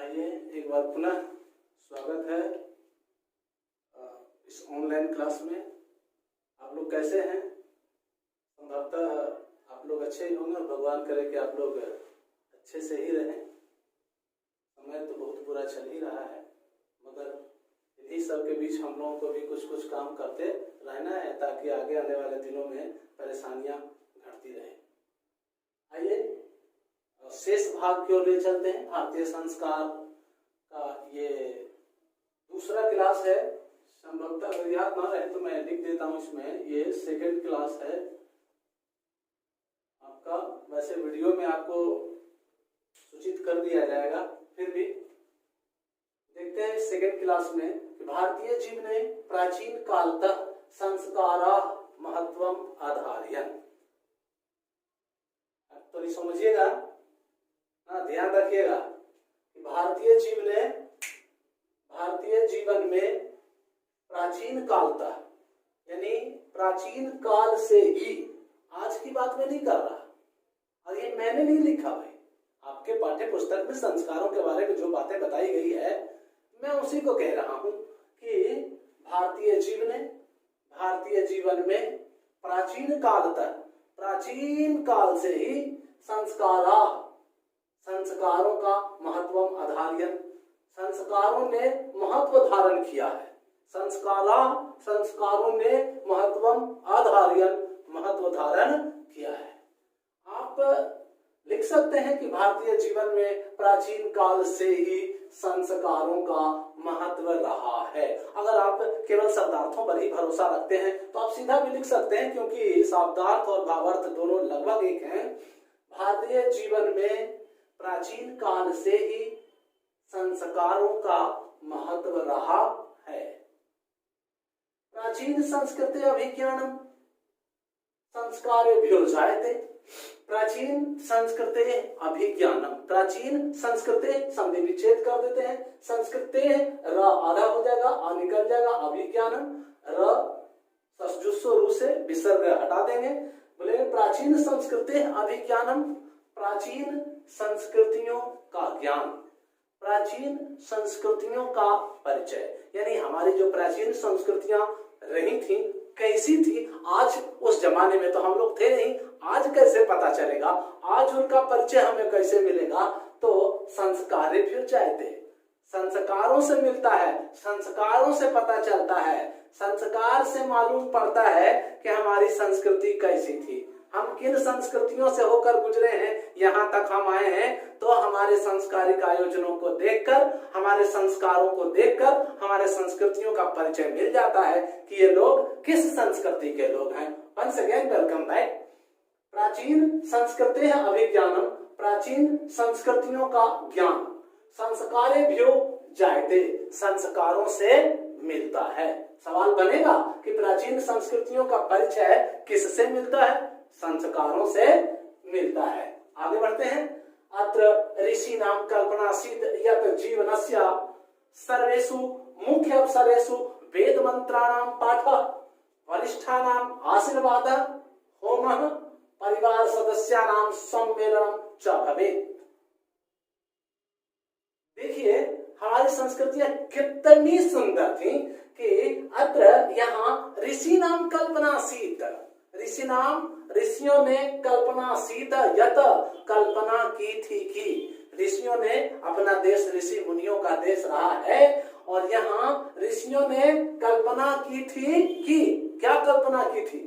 आइए एक बार पुनः स्वागत है इस ऑनलाइन क्लास में। आप लोग कैसे हैं? संभवतः आप लोग अच्छे ही होंगे और भगवान करे कि आप लोग अच्छे से ही रहें। समय तो बहुत बुरा चल ही रहा है, मगर इन्हीं सब के बीच हम लोगों को भी कुछ कुछ काम करते रहना है ताकि आगे आने वाले दिनों में परेशानियां घटती रहें। आइए शेष भाग की ओर ले चलते हैं। भारतीय संस्कार का ये दूसरा क्लास है। संभवतः अगर याद ना रहे तो मैं लिख देता हूँ, इसमें ये सेकंड क्लास है आपका। वैसे वीडियो में आपको सूचित कर दिया जाएगा, फिर भी देखते हैं सेकंड क्लास में कि भारतीय जीवने प्राचीन कालतः संस्कारा महत्वम आधार्यन्। तो समझिएगा ना, ध्यान रखिएगा कि भारतीय जीवन में प्राचीन कालतः यानी प्राचीन काल से ही, आज की बात मैं नहीं कर रहा और ये मैंने नहीं लिखा भाई, आपके पाठ्य पुस्तक में संस्कारों के बारे में जो बातें बताई गई है मैं उसी को कह रहा हूं कि भारतीय जीवन में प्राचीन काल से ही संस्कारों का महत्वम आधार्यन्, संस्कारों ने महत्व धारण किया है। संस्कारों ने महत्वम आधार्यन्, महत्व धारण किया है। आप लिख सकते हैं कि भारतीय जीवन में प्राचीन काल से ही संस्कारों का महत्व रहा है। अगर आप केवल शब्दार्थों पर ही भरोसा रखते हैं तो आप सीधा भी लिख सकते हैं, क्योंकि शब्दार्थ और भावार्थ दोनों लगभग एक हैं। भारतीय जीवन में प्राचीन काल से ही संस्कारों का महत्व रहा है। प्राचीन संस्कृति अभिज्ञानम संस्कारेभ्यो जायते। प्राचीन संस्कृति अभिज्ञानम, प्राचीन संस्कृति संधि विच्छेद कर देते हैं। संस्कृति र आधा हो जाएगा, आ निकल जाएगा, अभिज्ञानम र ससजुस्सो रू से विसर्ग हटा देंगे। बोले प्राचीन संस्कृति अभिज्ञानम, प्राचीन संस्कृतियों का ज्ञान, प्राचीन संस्कृतियों का परिचय। यानी हमारी जो प्राचीन संस्कृतियां रही थी, कैसी थी, आज उस जमाने में तो हम लोग थे नहीं, आज कैसे पता चलेगा, आज उनका परिचय हमें कैसे मिलेगा? तो संस्कारेभ्यो जायते, संस्कारों से मिलता है, संस्कारों से पता चलता है, संस्कार से मालूम पड़ता है कि हमारी संस्कृति कैसी थी, हम किन संस्कृतियों से होकर गुजरे हैं, यहाँ तक हम आए हैं। तो हमारे सांस्कारिक आयोजनों को देखकर, हमारे संस्कारों को देखकर हमारे संस्कृतियों का परिचय मिल जाता है कि ये लोग किस संस्कृति के लोग हैं। Once again welcome back. प्राचीन संस्कृति है अभिज्ञानम, प्राचीन संस्कृतियों का ज्ञान, संस्कारेभ्यो जायते, संस्कारों से मिलता है। सवाल बनेगा कि प्राचीन संस्कृतियों का परिचय किससे मिलता है? संस्कारों से मिलता है। आगे बढ़ते हैं। अत्र ऋषि नाम कल्पनासीत यत जीवनस्य सर्वेषु मुख्य अवसरेषु वेद मंत्राणाम पाठ, वरिष्ठानाम आशीर्वाद, होमः, परिवार सदस्यानाम सम्मेलनम च भवेत्। देखिए हमारी संस्कृतियां कितनी सुंदर थी कि अत्र यहाँ ऋषि नाम कल्पनासीत, ऋषियों ने कल्पनासीत यत, कल्पना की थी कि ऋषियों ने, अपना देश ऋषि मुनियों का देश रहा है और यहाँ ऋषियों ने कल्पना की थी कि, क्या कल्पना की थी?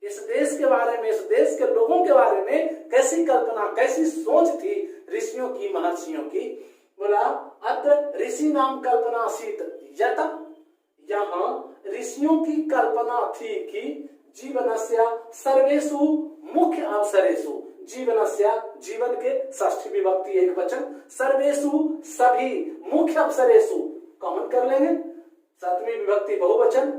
इस देश के बारे में, इस देश के लोगों के बारे में कैसी कल्पना, कैसी सोच थी ऋषियों की, महर्षियों की? बोला अत्र ऋषि नाम कल्पनासीत यत, यहाँ ऋषियों की कल्पना थी कि जीवनस्य सर्वेषु मुख्य अवसरेषु, जीवनस्य जीवन के षष्ठी विभक्ति एक वचन, सर्वेषु सभी, मुख्य अवसरेषु कॉमन कर लेंगे, सप्तमी विभक्ति बहुवचन,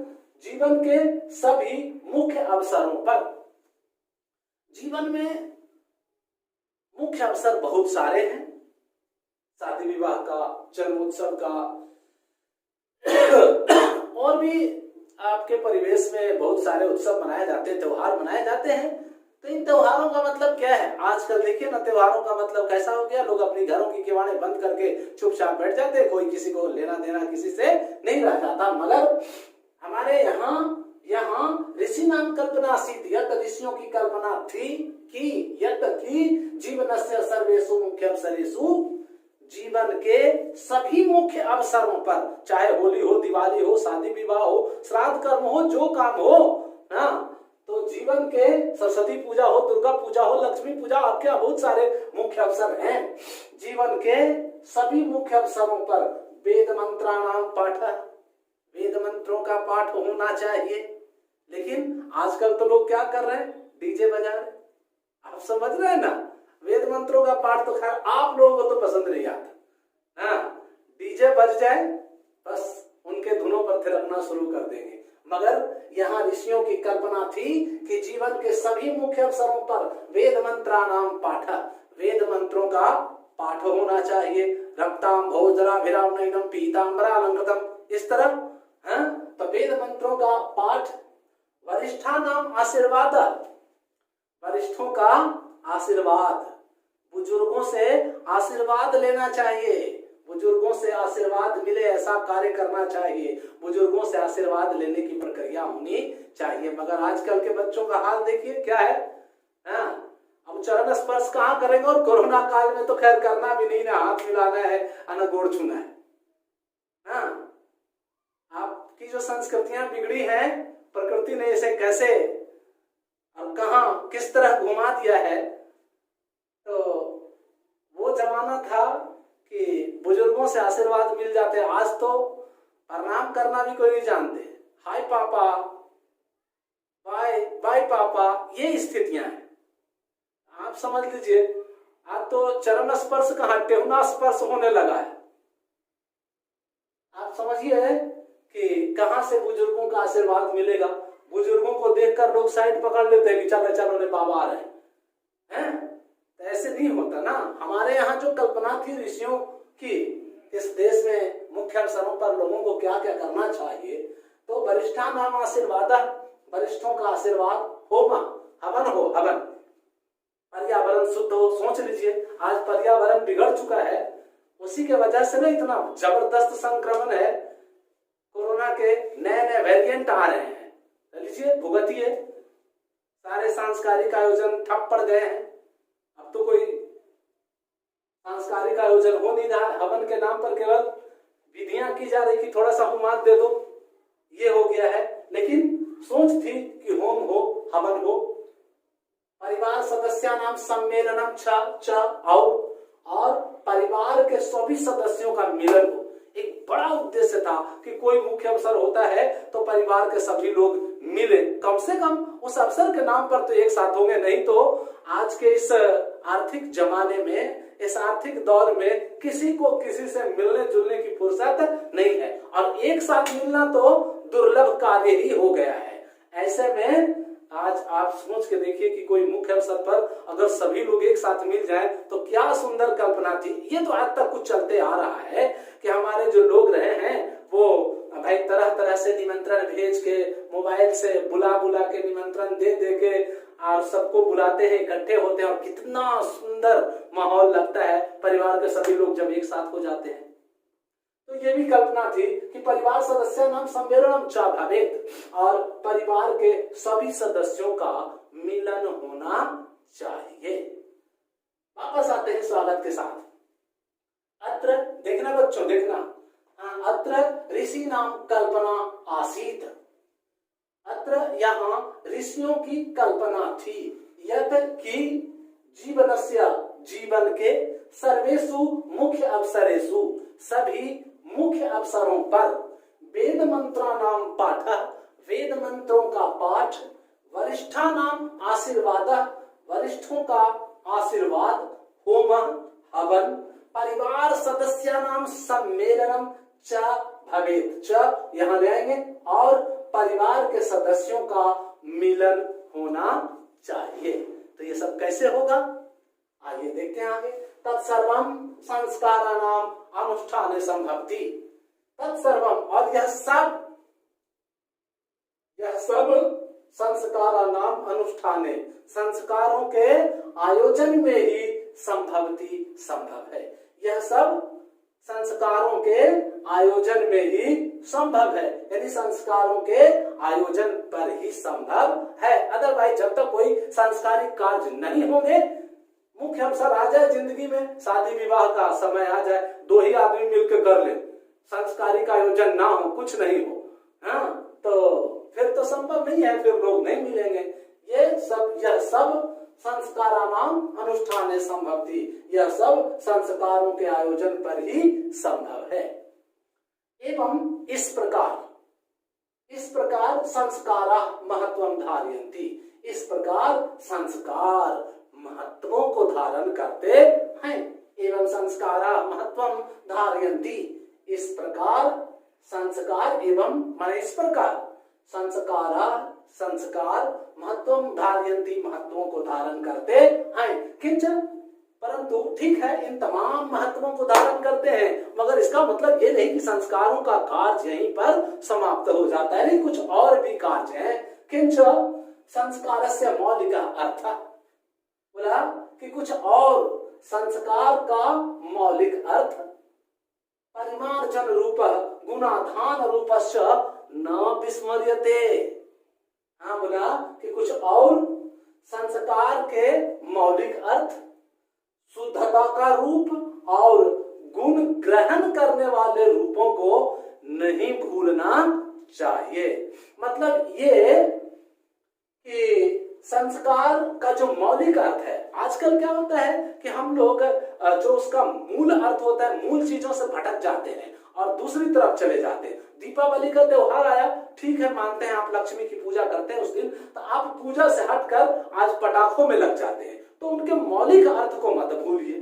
जीवन के सभी मुख्य अवसरों पर। जीवन में मुख्य अवसर बहुत सारे हैं, शादी विवाह का, जन्मोत्सव का और भी आपके परिवेश में बहुत सारे उत्सव मनाए जाते हैं, त्योहार मनाए जाते हैं। तो इन त्योहारों का मतलब क्या है? आजकल देखिए ना, त्योहारों का मतलब कैसा हो गया, लोग अपनी घरों की किवाड़ें बंद करके चुपचाप बैठ जाते, कोई किसी को लेना देना किसी से नहीं रह जाता। मगर हमारे यहाँ ऋषि नाम कल्पना आसीत्, यत ऋषियों की कल्पना थी कि यत की जीवनस्य सर्वेषु मुख्य अवसरेषु, जीवन के सभी मुख्य अवसरों पर, चाहे होली हो, दिवाली हो, शादी विवाह हो, श्राद्ध कर्म हो, जो काम हो, हाँ, तो जीवन के सरस्वती पूजा हो, दुर्गा पूजा हो, लक्ष्मी पूजा, आपके यहाँ बहुत सारे मुख्य अवसर हैं। जीवन के सभी मुख्य अवसरों पर वेद मंत्राणाम पाठ, वेद मंत्रों का पाठ होना चाहिए। लेकिन आजकल तो लोग क्या कर रहे हैं, डीजे बजा रहे। आप समझ रहे हैं ना, वेद मंत्रों का पाठ तो खैर आप लोगों को तो पसंद नहीं आता, हाँ, डीजे बज जाए बस उनके धुनों पर थिरकना शुरू कर देंगे। मगर यहाँ ऋषियों की कल्पना थी कि जीवन के सभी मुख्य अवसरों पर वेद मंत्राणाम पाठ, वेद मंत्रों का पाठ होना चाहिए। रक्ताम भोजराभिरामनयनम पीताम्बरालंकृतम, इस तरह, हाँ, तो वेद मंत्रों का पाठ, वरिष्ठानाम आशीर्वाद, वरिष्ठों का आशीर्वाद, बुजुर्गों से आशीर्वाद लेना चाहिए, बुजुर्गों से आशीर्वाद मिले ऐसा कार्य करना चाहिए, बुजुर्गों से आशीर्वाद लेने की प्रक्रिया होनी चाहिए। मगर आजकल के बच्चों का हाल देखिए क्या है, हाँ, अब चरण स्पर्श कहाँ करेंगे, और कोरोना काल में तो खैर करना भी नहीं ना, हाथ मिलाना है न गोड़ छूना है। हाँ, आपकी जो संस्कृतियां बिगड़ी हैं, प्रकृति ने इसे कैसे और कहाँ किस तरह घुमा दिया है। तो वो जमाना था कि बुजुर्गों से आशीर्वाद मिल जाते, आज तो प्रणाम करना भी कोई नहीं जानते, हाय पापा, बाय बाय पापा, ये स्थितियां हैं। आप समझ लीजिए, आज तो चरण स्पर्श कहाँ, टेहुना स्पर्श होने लगा है। आप समझिए कि कहां से बुजुर्गों का आशीर्वाद मिलेगा। बुजुर्गों को देखकर लोग साइड पकड़ लेते हैं कि चलो चलो ने बाबा आ रहे हैं, तो ऐसे नहीं होता ना। हमारे यहाँ जो कल्पना थी ऋषियों की, इस देश में मुख्य अवसरों पर लोगों को क्या क्या करना चाहिए, तो वरिष्ठानाम आशीर्वाद, वरिष्ठों का आशीर्वाद, होमा, हवन हो, हवन, पर्यावरण शुद्ध हो। सोच लीजिए आज पर्यावरण बिगड़ चुका है, उसी के वजह से ना इतना जबरदस्त संक्रमण है, कोरोना के नए नए वेरिएंट आ रहे हैं। लीजिए भुगतिए, सारे सांस्कृतिक आयोजन ठप पड़ गए हैं, अब तो कोई सांस्कृतिक आयोजन हो नहीं रहा, हवन के नाम पर केवल विधियां की जा रही कि थोड़ा सा होमात दे दो, ये हो गया है। लेकिन सोच थी कि होम हो, हवन हो, परिवार सदस्यानाम सम्मेलनम च और परिवार के सभी सदस्यों का मिलन हो। एक बड़ा उद्देश्य था कि कोई मुख्य अवसर होता है तो परिवार के सभी लोग मिले, कम से कम उस अवसर के नाम पर तो एक साथ होंगे। नहीं तो आज के इस आर्थिक जमाने में, इस आर्थिक दौर में किसी को किसी से मिलने जुलने की फुर्सत नहीं है, और एक साथ मिलना तो दुर्लभ कार्य ही हो गया है। ऐसे में आज आप सोच के देखिए कि कोई मुख्य अवसर पर अगर सभी लोग एक साथ मिल जाएं तो क्या सुंदर कल्पना थी। ये तो आज तक कुछ चलते आ रहा है कि हमारे जो लोग रहे हैं वो भाई तरह तरह से निमंत्रण भेज के, मोबाइल से बुला के निमंत्रण दे के और सबको बुलाते हैं, इकट्ठे होते हैं, और कितना सुंदर माहौल लगता है परिवार के सभी लोग जब एक साथ हो जाते हैं। तो ये भी कल्पना थी कि परिवार सदस्य नाम सम्मेलनम च भवेत्, और परिवार के सभी सदस्यों का मिलन होना चाहिए। वापस आते हैं स्वागत के साथ। अत्र देखना बच्चों, देखना, अत्र ऋषि नाम कल्पना आसीत्, अत्र यहाँ ऋषियों की कल्पना थी, यत कि जीवनस्य, जीवन के, सर्वेषु मुख्य अवसरेषु, सभी मुख्य अवसरों पर, वेद मंत्राणाम पाठ, वेद मंत्रों का पाठ, वरिष्ठानाम आशीर्वाद, वरिष्ठों का आशीर्वाद, होम, हवन, परिवार सदस्यानाम सम्मेलनम च भवेत्, च यहाँ ले आएंगे, और परिवार के सदस्यों का मिलन होना चाहिए। तो ये सब कैसे होगा, आइए देखते हैं आगे। तत्सर्वम संस्काराणाम अनुष्ठाने संभवति, तत्सर्वम, और यह सब संस्काराणाम अनुष्ठाने, संस्कारों के आयोजन में ही संभवती संभव है। यह सब संस्कारों के आयोजन में ही संभव है, यानी संस्कारों के आयोजन पर ही संभव है। अदरवाइज जब तक कोई संस्कारिक कार्य नहीं होंगे, मुख्य अवसर आ जाए जिंदगी में, शादी विवाह का समय आ जाए, दो ही आदमी मिलकर कर ले, संस्कारिक आयोजन ना हो, कुछ नहीं हो, हाँ, तो फिर तो संभव नहीं है, फिर लोग नहीं मिलेंगे। यह सब संस्काराणाम अनुष्ठाने संभवती, यह सब संस्कारों के आयोजन पर ही संभव है। एवं इस प्रकार संस्कारा महत्वम धारयन्ति, इस प्रकार संस्कार महत्वों को धारण करते हैं। एवं संस्कारा महत्वम धारयन्ति, इस प्रकार संस्कार एवं माने इस प्रकार संस्कार महत्वम धारयन्ति, महत्वों को धारण करते हैं। किंच परंतु ठीक है, इन तमाम महत्वों को धारण करते हैं, मगर इसका मतलब ये नहीं कि संस्कारों का कार्य यहीं पर समाप्त हो जाता है, नहीं, कुछ और भी कार्य है। किंच संस्कारस्य मौलिक अर्थ, बोला कि कुछ और संस्कार का मौलिक अर्थ परिमार्जन रूप गुणाधान रूपस्य न विस्मर्यते। हाँ, बोला कि कुछ और संस्कार के मौलिक अर्थ शुद्धता का रूप और गुण ग्रहण करने वाले रूपों को नहीं भूलना चाहिए। मतलब ये कि संस्कार का जो मौलिक अर्थ है, आजकल क्या होता है कि हम लोग जो उसका मूल अर्थ होता है, मूल चीजों से भटक जाते हैं और दूसरी तरफ चले जाते हैं। दीपावली का त्योहार आया, ठीक है, मानते हैं आप लक्ष्मी की पूजा करते हैं उस दिन, तो आप पूजा से हटकर आज पटाखों में लग जाते हैं, तो उनके मौलिक अर्थ को मत भूलिए।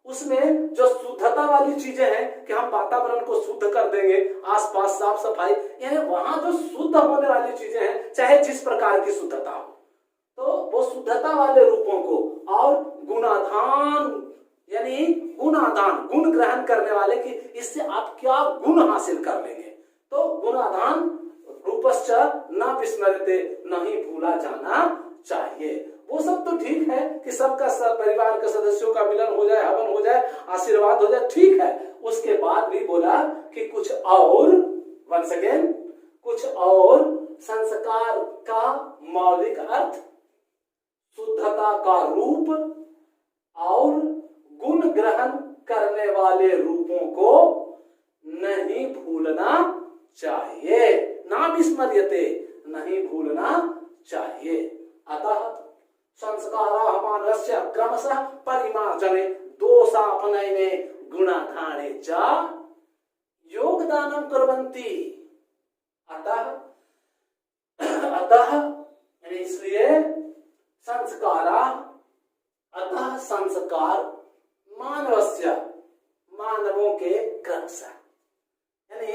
उसमें जो शुद्धता वाली चीजें हैं कि हम वातावरण को शुद्ध कर देंगे, आसपास साफ सफाई, यानी वहां जो शुद्ध होने वाली चीजें हैं, चाहे जिस प्रकार की शुद्धता हो, तो वो शुद्धता वाले रूपों को और गुणाधान यानी गुणाधान, गुण ग्रहण करने वाले कि इससे आप क्या गुण हासिल कर लेंगे, तो गुणाधान रूपश्च न विस्मरते, नहीं भूला जाना चाहिए। वो सब तो ठीक है कि सबका सब परिवार के सदस्यों का मिलन हो जाए, हवन हो जाए, आशीर्वाद हो जाए, ठीक है। उसके बाद भी बोला कि कुछ और, वंस अगेन, कुछ और संस्कार का मौलिक अर्थ, शुद्धता का रूप और गुण ग्रहण करने वाले रूपों को नहीं भूलना चाहिए, ना विस्मर्यते, नहीं भूलना चाहिए। अतः संस्काराः मानवस्य क्रमशः परिमार्जने दोषापनयने गुणाधाने च योगदानं कुर्वन्ति। अतः इसलिए संस्काराः, अतः संस्कार मानवस्य, मानवों के क्रमशः, यानी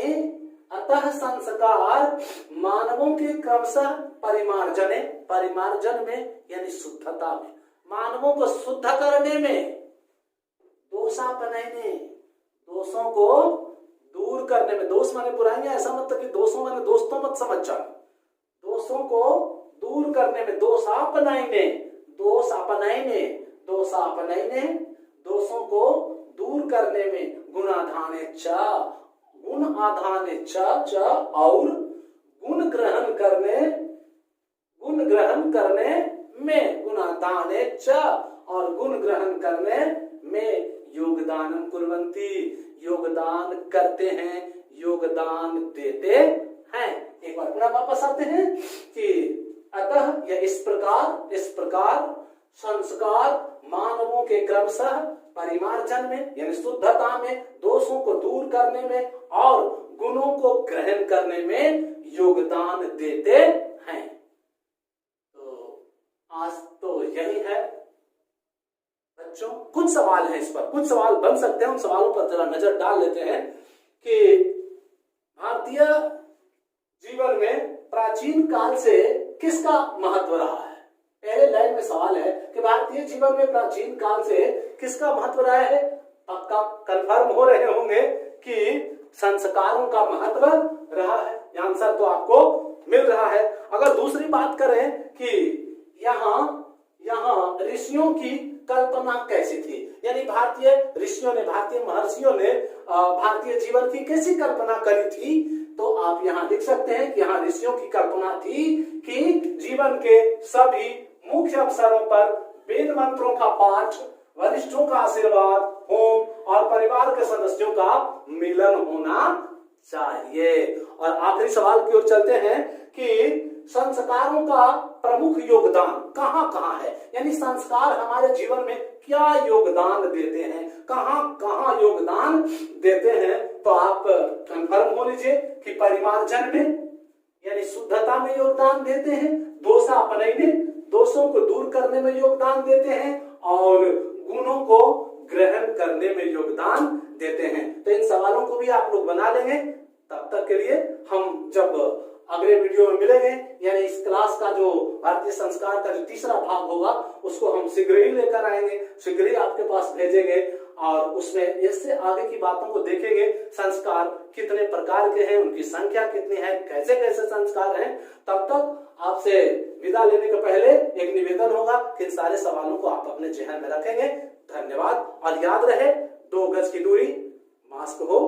अतः संस्कार मानवों के क्रमशः परिमार्जने, परिमार्जन में यानी शुद्धता में, मानवों को शुद्ध करने में, दोषापनयने, दोषों को दूर करने में, दोष माने बुराइयां, ऐसा मतलब कि दोषों माने दोस्तों मत समझ जाओ, दोषों को दूर करने में, दोषापनयने, दोषापनयने, दोषापनयने, दोषों को दूर करने में, गुणाधाने च, गुण आधाने च, और गुण ग्रहण करने में, गुणाधाने च, और गुण ग्रहण करने में योगदानम कुर्वन्ति, योगदान करते हैं, योगदान देते हैं। एक बार पुनः वापस आते हैं कि अतः यह इस प्रकार संस्कार मानवों के क्रमशः परिमार्जन में यानी शुद्धता में, दोषों को दूर करने में और गुणों को ग्रहण करने में योगदान देते हैं। तो आज तो यही है बच्चों। कुछ सवाल हैं इस पर, कुछ सवाल बन सकते हैं, उन सवालों पर जरा नजर डाल लेते हैं कि भारतीय जीवन में प्राचीन काल से किसका महत्व रहा है। पहले लाइन में सवाल है कि भारतीय जीवन में प्राचीन काल से किसका महत्व रहा है। पक्का कंफर्म हो रहे होंगे कि संस्कारों का महत्व रहा है, आंसर तो आपको मिल रहा है। अगर दूसरी बात करें कि यहाँ ऋषियों की कल्पना कैसी थी, यानी भारतीय ऋषियों ने, भारतीय महर्षियों ने भारतीय जीवन की कैसी कल्पना करी थी, तो आप यहाँ लिख सकते हैं कि यहाँ ऋषियों की कल्पना थी कि जीवन के सभी मुख्य अवसरों पर वेद मंत्रों का पाठ, वरिष्ठों का आशीर्वाद, होम और परिवार के सदस्यों का मिलन होना चाहिए। और आखिरी सवाल की ओर चलते हैं कि संस्कारों का प्रमुख योगदान कहाँ कहाँ है, यानी संस्कार हमारे जीवन में क्या योगदान देते हैं, कहाँ कहाँ योगदान देते हैं। तो आप कंफर्म हो लीजिए कि परिमार्जन में यानी शुद्धता में योगदान देते हैं, दोषापनयने दोषों को दूर करने में योगदान देते हैं, और गुणों को ग्रहण करने में योगदान देते हैं। तो इन सवालों को भी आप लोग बना लेंगे। तब तक के लिए हम जब अगले वीडियो में मिलेंगे, यानी इस क्लास का जो भारतीय संस्कार का जो तीसरा भाग होगा उसको हम शीघ्र ही लेकर आएंगे, शीघ्र ही आपके पास भेजेंगे, और उसमें इससे आगे की बातों को देखेंगे। संस्कार कितने प्रकार के हैं, उनकी संख्या कितनी है, कैसे कैसे संस्कार हैं। तब तक आपसे विदा लेने के पहले एक निवेदन होगा कि इन सारे सवालों को आप अपने जहन में रखेंगे। धन्यवाद। और याद रहे 2 गज की दूरी, मास्क हो